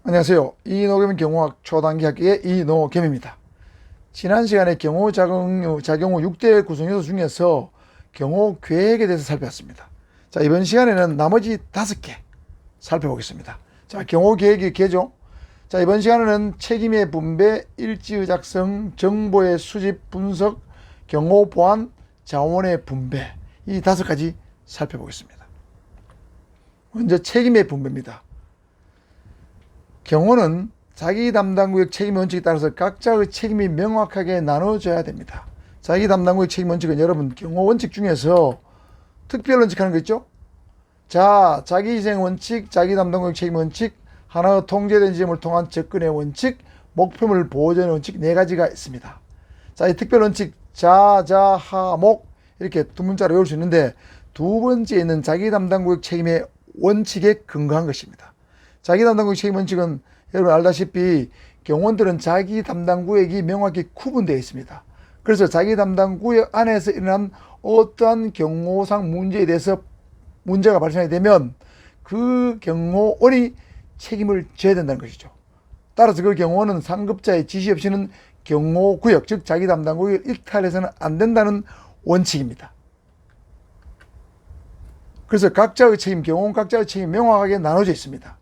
안녕하세요. 이노겸 경호학 초단기 학기의 이노겸입니다. 지난 시간에 경호 작용후 6대 구성요소 중에서 경호 계획에 대해서 살펴봤습니다. 자, 이번 시간에는 나머지 5개 살펴보겠습니다. 자, 경호 계획의 개죠. 자, 이번 시간에는 책임의 분배, 일지의 작성, 정보의 수집, 분석, 경호 보안, 자원의 분배, 이 5가지 살펴보겠습니다. 먼저 책임의 분배입니다. 경호는 자기 담당구역 책임 원칙에 따라서 각자의 책임이 명확하게 나눠져야 됩니다. 자기 담당구역 책임 원칙은 여러분 경호 원칙 중에서 특별 원칙 하는 거 있죠? 자, 자기희생 원칙, 자기 담당구역 책임 원칙, 하나의 통제된 지점을 통한 접근의 원칙, 목표물 보존의 원칙 4가지가 있습니다. 자, 이 특별 원칙 자자하목 이렇게 두 문자로 외울 수 있는데 두 번째에 있는 자기 담당구역 책임의 원칙에 근거한 것입니다. 자기 담당구역 책임 원칙은 여러분 알다시피 경호원들은 자기 담당구역이 명확히 구분되어 있습니다. 그래서 자기 담당구역 안에서 일어난 어떠한 경호상 문제에 대해서 문제가 발생하게 되면 그 경호원이 책임을 져야 된다는 것이죠. 따라서 그 경호원은 상급자의 지시 없이는 경호구역, 즉 자기 담당구역을 일탈해서는 안 된다는 원칙입니다. 그래서 각자의 책임, 경호원 각자의 책임이 명확하게 나눠져 있습니다.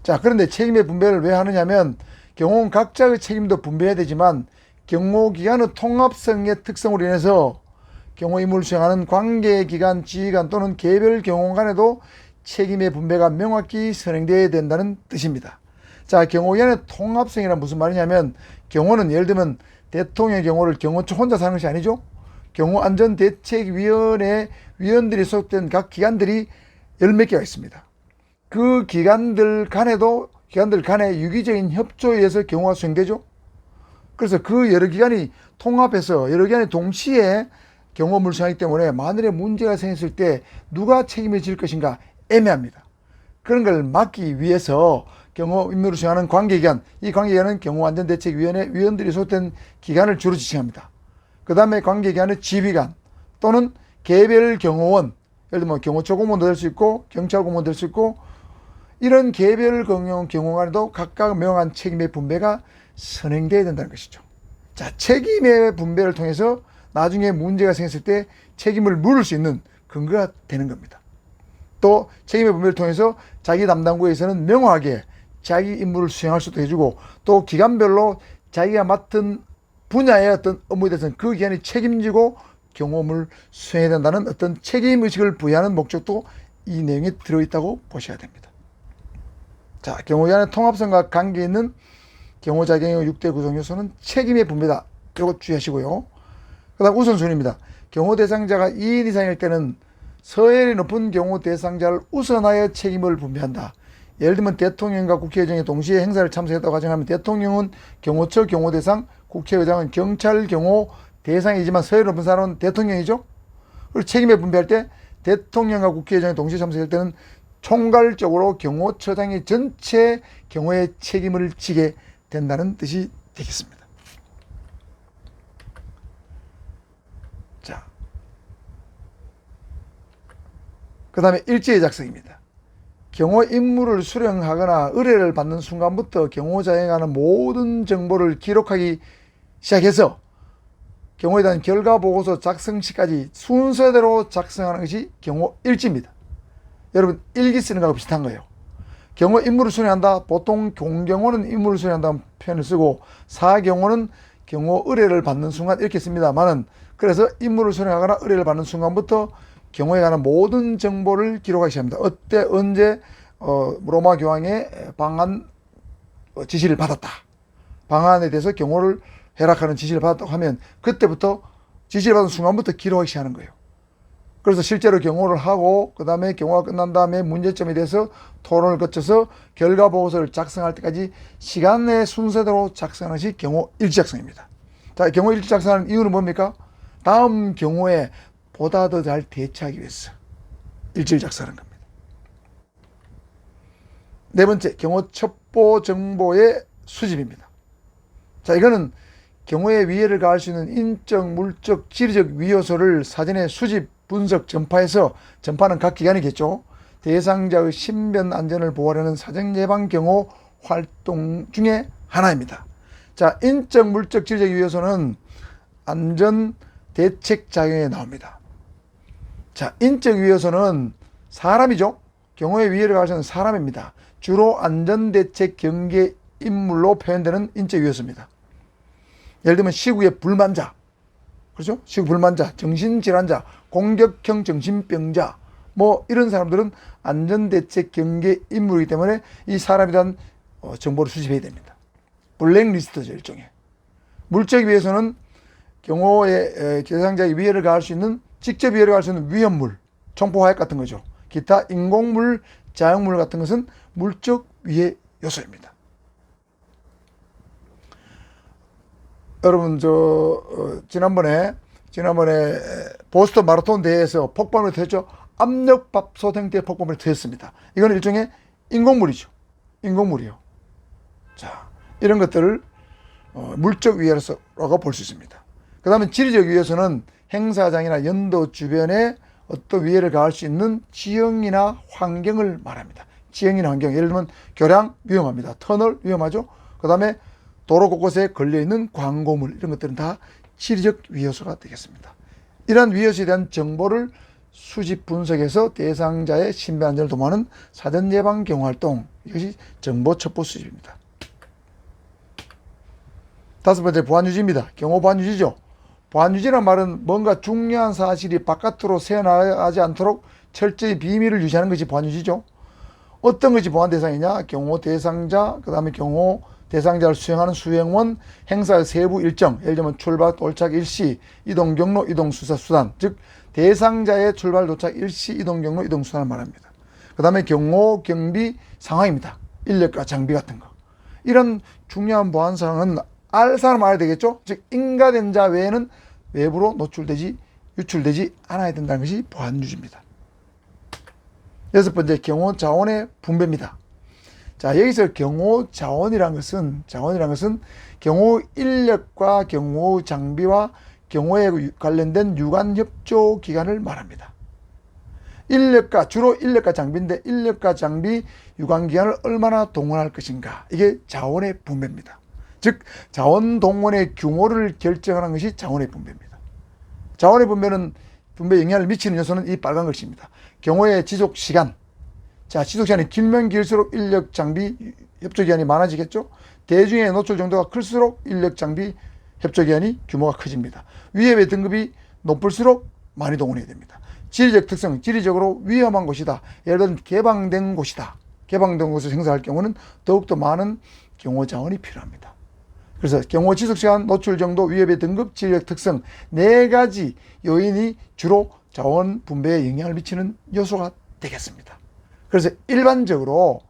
자, 그런데 책임의 분배를 왜 하느냐면 경호원 각자의 책임도 분배해야 되지만 경호기관의 통합성의 특성으로 인해서 경호 임무를 수행하는 관계기관, 지휘관 또는 개별 경호원 간에도 책임의 분배가 명확히 선행되어야 된다는 뜻입니다. 자, 경호기관의 통합성이란 무슨 말이냐면 경호는 예를 들면 대통령의 경호를 경호처 혼자 하는 것이 아니죠. 경호안전대책위원회 위원들이 소속된 각 기관들이 10몇 개가 있습니다. 그 기관들 간의 유기적인 협조에 의해서 경호가 수행되죠. 그래서 그 여러 기관이 통합해서 여러 기관이 동시에 경호 업무를 수행하기 때문에 만일에 문제가 생겼을 때 누가 책임을 질 것인가 애매합니다. 그런 걸 막기 위해서 경호 임무를 수행하는 관계기관, 이 관계기관은 경호안전대책위원회 위원들이 소속된 기관을 주로 지칭합니다. 그 다음에 관계기관의 지휘관 또는 개별 경호원, 예를 들면 경호처 공무원도 될 수 있고 경찰 공무원도 될 수 있고 이런 개별 경호관에도 각각 명확한 책임의 분배가 선행되어야 된다는 것이죠. 자, 책임의 분배를 통해서 나중에 문제가 생겼을 때 책임을 물을 수 있는 근거가 되는 겁니다. 또 책임의 분배를 통해서 자기 담당구에서는 명확하게 자기 임무를 수행할 수도 해주고 또 기관별로 자기가 맡은 분야의 어떤 업무에 대해서는 그 기관이 책임지고 경호 업무를 수행해야 된다는 어떤 책임의식을 부여하는 목적도 이 내용에 들어있다고 보셔야 됩니다. 자, 경호기관의 통합성과 관계 있는 경호작용의 6대 구성요소는 책임의 분배다. 이거 주의하시고요. 그 다음 우선순위입니다. 경호 대상자가 2인 이상일 때는 서열이 높은 경호 대상자를 우선하여 책임을 분배한다. 예를 들면 대통령과 국회의장이 동시에 행사를 참석했다고 가정하면 대통령은 경호처 경호 대상, 국회의장은 경찰 경호 대상이지만 서열이 높은 사람은 대통령이죠. 그리고 책임을 분배할 때 대통령과 국회의장이 동시에 참석할 때는 총괄적으로 경호처장이 전체 경호의 책임을 지게 된다는 뜻이 되겠습니다. 자, 그 다음에 일지의 작성입니다. 경호 임무를 수령하거나 의뢰를 받는 순간부터 경호자에 관한 모든 정보를 기록하기 시작해서 경호에 대한 결과보고서 작성 시까지 순서대로 작성하는 것이 경호 일지입니다. 여러분 일기 쓰는 거하고 비슷한 거예요. 경호 임무를 수행한다. 보통 공경호는 임무를 수행한다는 표현을 쓰고 사경호는 경호 의뢰를 받는 순간 이렇게 씁니다만은 그래서 임무를 수행하거나 의뢰를 받는 순간부터 경호에 관한 모든 정보를 기록하기 시작합니다. 어때 언제 로마 교황의 방한 지시를 받았다. 방한에 대해서 경호를 해락하는 지시를 받았다고 하면 그때부터 지시를 받은 순간부터 기록하기 시작하는 거예요. 그래서 실제로 경호를 하고 그 다음에 경호가 끝난 다음에 문제점에 대해서 토론을 거쳐서 결과보고서를 작성할 때까지 시간의 순서대로 작성하는 것이 경호 일지 작성입니다. 자, 경호 일지 작성하는 이유는 뭡니까? 다음 경호에 보다 더 잘 대처하기 위해서 일지를 작성하는 겁니다. 네 번째, 경호 첩보 정보의 수집입니다. 자, 이거는 경호에 위해를 가할 수 있는 인적, 물적, 지리적 위요소를 사전에 수집, 분석, 전파해서 전파는 각 기관이겠죠. 대상자의 신변 안전을 보호하려는 사전 예방 경호 활동 중에 하나입니다. 자, 인적, 물적, 질적 위해서는 안전 대책 자격에 나옵니다. 자, 인적 위해서는 사람이죠. 경호의 위해를 가하는 사람입니다. 주로 안전대책 경계 인물로 표현되는 인적 위해서입니다. 예를 들면 시국의 불만자, 그렇죠? 시국 불만자, 정신질환자, 공격형 정신병자, 뭐 이런 사람들은 안전대책 경계 인물이기 때문에 이 사람에 대한 정보를 수집해야 됩니다. 블랙리스트죠, 일종의. 물적 위해서는 경호의 대상자의 위해를 가할 수 있는, 직접 위해를 가할 수 있는 위험물, 총포 화약 같은 거죠. 기타 인공물, 자연물 같은 것은 물적 위해 요소입니다. 여러분, 지난번에 보스턴 마라톤 대회에서 폭발물이 터졌죠. 압력밥솥 대 폭발물이 터졌습니다. 이건 일종의 인공물이죠. 인공물이요. 자, 이런 것들을 물적 위해라고 볼 수 있습니다. 그 다음에 지리적 위해서는 행사장이나 연도 주변에 어떤 위해를 가할 수 있는 지형이나 환경을 말합니다. 지형이나 환경, 예를 들면 교량 위험합니다. 터널 위험하죠. 그 다음에 도로 곳곳에 걸려있는 광고물, 이런 것들은 다 지리적 위해소가 되겠습니다. 이러한 위해소에 대한 정보를 수집 분석해서 대상자의 신변 안전을 도모하는 사전 예방 경호 활동, 이것이 정보 첩보 수집입니다. 다섯 번째, 보안유지입니다. 경호 보안유지죠. 보안유지란 말은 뭔가 중요한 사실이 바깥으로 새어나가지 않도록 철저히 비밀을 유지하는 것이 보안유지죠. 어떤 것이 보안 대상이냐? 경호 대상자, 그 다음에 경호 대상자를 수행하는 수행원, 행사의 세부 일정, 예를 들면 출발, 도착, 일시, 이동 경로, 이동 수사 수단, 즉 대상자의 출발, 도착, 일시, 이동 경로, 이동 수단을 말합니다. 그 다음에 경호, 경비 상황입니다. 인력과 장비 같은 거. 이런 중요한 보안 사항은 알 사람 알아야 되겠죠? 즉 인가된 자 외에는 외부로 유출되지 않아야 된다는 것이 보안 유지입니다. 여섯 번째, 경호 자원의 분배입니다. 자, 여기서 경호 자원이란 것은 경호 인력과 경호 장비와 경호에 관련된 유관 협조 기관을 말합니다. 주로 인력과 장비인데, 인력과 장비 유관 기관을 얼마나 동원할 것인가, 이게 자원의 분배입니다. 즉 자원 동원의 규모를 결정하는 것이 자원의 분배입니다. 자원의 분배에 영향을 미치는 요소는 이 빨간 글씨입니다. 경호의 지속 시간. 자, 지속 시간이 길면 길수록 인력 장비 협조 기간이 많아지겠죠. 대중의 노출 정도가 클수록 인력 장비 협조 기간이 규모가 커집니다. 위협의 등급이 높을수록 많이 동원해야 됩니다. 지리적 특성, 지리적으로 위험한 곳이다, 예를 들면 개방된 곳이다, 개방된 곳에서 행사할 경우는 더욱더 많은 경호 자원이 필요합니다. 그래서 경호 지속시간, 노출 정도, 위협의 등급, 지리적 특성, 네 가지 요인이 주로 자원 분배에 영향을 미치는 요소가 되겠습니다. 그래서 일반적으로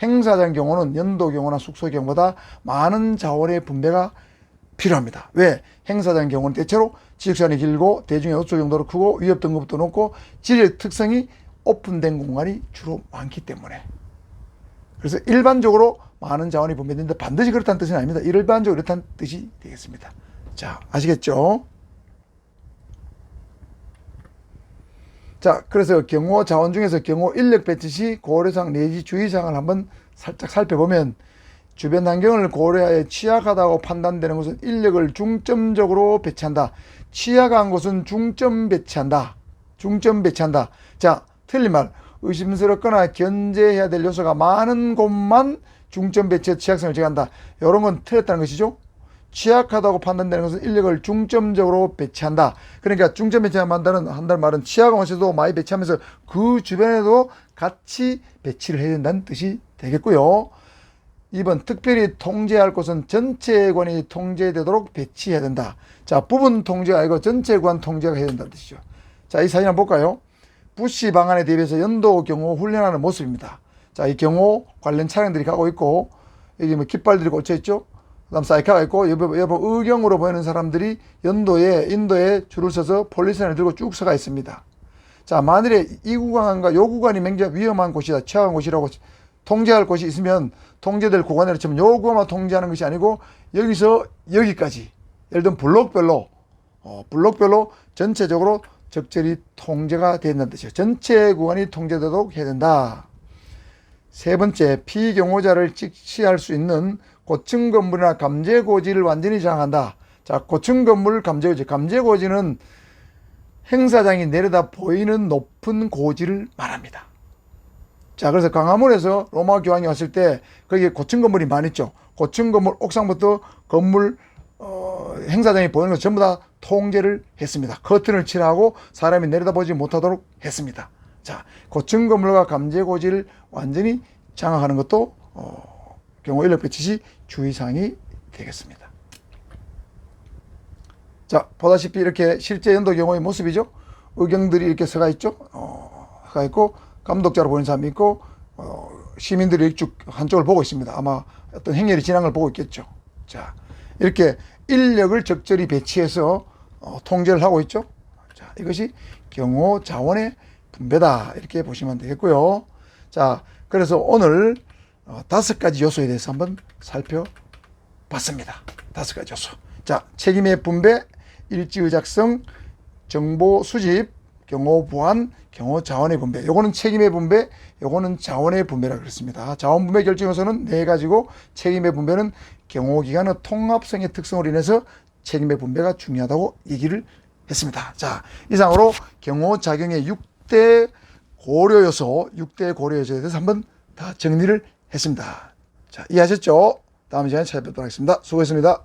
행사장 경우는 연도 경우나 숙소 경우보다 많은 자원의 분배가 필요합니다. 왜? 행사장 경우는 대체로 지속시간이 길고 대중의 노출 정도로 크고 위협 등급도 높고 지리적 특성이 오픈된 공간이 주로 많기 때문에, 그래서 일반적으로 많은 자원이 분배되는데 반드시 그렇다는 뜻은 아닙니다. 일반적으로 그렇다는 뜻이 되겠습니다. 자, 아시겠죠? 자, 그래서 경호 자원 중에서 경호 인력 배치 시 고려사항 내지 주의사항을 한번 살짝 살펴보면, 주변 환경을 고려하여 취약하다고 판단되는 곳은 인력을 중점적으로 배치한다. 취약한 곳은 중점 배치한다. 자, 틀린 말. 의심스럽거나 견제해야 될 요소가 많은 곳만 중점 배치의 취약성을 제거한다. 이런 건 틀렸다는 것이죠. 취약하다고 판단되는 것은 인력을 중점적으로 배치한다. 그러니까 중점 배치한다는 말은 취약한 곳에도 많이 배치하면서 그 주변에도 같이 배치를 해야 된다는 뜻이 되겠고요. 2번, 특별히 통제할 곳은 전체 관이 통제되도록 배치해야 된다. 자, 부분 통제가 아니고 전체 관 통제가 해야 된다는 뜻이죠. 자, 이 사진 한번 볼까요? 부시 방안에 대비해서 연도 경호 훈련하는 모습입니다. 자, 이 경호 관련 차량들이 가고 있고, 여기 뭐 깃발들이 꽂혀 있죠. 그 다음 사이카가 있고, 여보 의경으로 보이는 사람들이 인도에 줄을 서서 폴리스라인을 들고 쭉 서가 있습니다. 자, 만일에 이 구간과 요 구간이 굉장히 위험한 곳이다, 취약한 곳이라고 통제할 곳이 있으면 통제될 구간으로 치면 요 구간만 통제하는 것이 아니고 여기서 여기까지, 예를 들면 블록별로 전체적으로 적절히 통제가 된다는 뜻이죠. 전체 구간이 통제되도록 해야 된다. 세 번째, 피경호자를 직시할 수 있는 고층 건물이나 감제고지를 완전히 장악한다. 자, 고층 건물 감제고지. 감제고지는 행사장이 내려다 보이는 높은 고지를 말합니다. 자, 그래서 광화문에서 로마 교황이 왔을 때 거기에 고층 건물이 많이 있죠. 고층 건물 옥상부터 건물 행사장이 보이는 것 전부 다 통제를 했습니다. 커튼을 칠하고 사람이 내려다보지 못하도록 했습니다. 자, 고층 건물과 감제고지를 완전히 장악하는 것도 경호 인력 배치 시 주의사항이 되겠습니다. 자, 보다시피 이렇게 실제 연도 경호의 모습이죠. 의경들이 이렇게 서가 있죠. 서가 있고 감독자로 보이는 사람이 있고 시민들이 쭉 한쪽을 보고 있습니다. 아마 어떤 행렬이 지난 걸 보고 있겠죠. 자, 이렇게 인력을 적절히 배치해서 통제를 하고 있죠. 자, 이것이 경호 자원의 분배다. 이렇게 보시면 되겠고요. 자, 그래서 오늘 5가지 요소에 대해서 한번 살펴봤습니다. 5가지 요소. 자, 책임의 분배, 일지의 작성, 정보 수집, 경호 보안, 경호 자원의 분배. 요거는 책임의 분배, 요거는 자원의 분배라고 그랬습니다. 자원 분배 결정 요소는 4가지고 책임의 분배는 경호기관의 통합성의 특성으로 인해서 책임의 분배가 중요하다고 얘기를 했습니다. 자, 이상으로 경호작용의 6대 고려 요소에 대해서 한번 다 정리를 했습니다. 자, 이해하셨죠? 다음 시간에 찾아뵙도록 하겠습니다. 수고했습니다.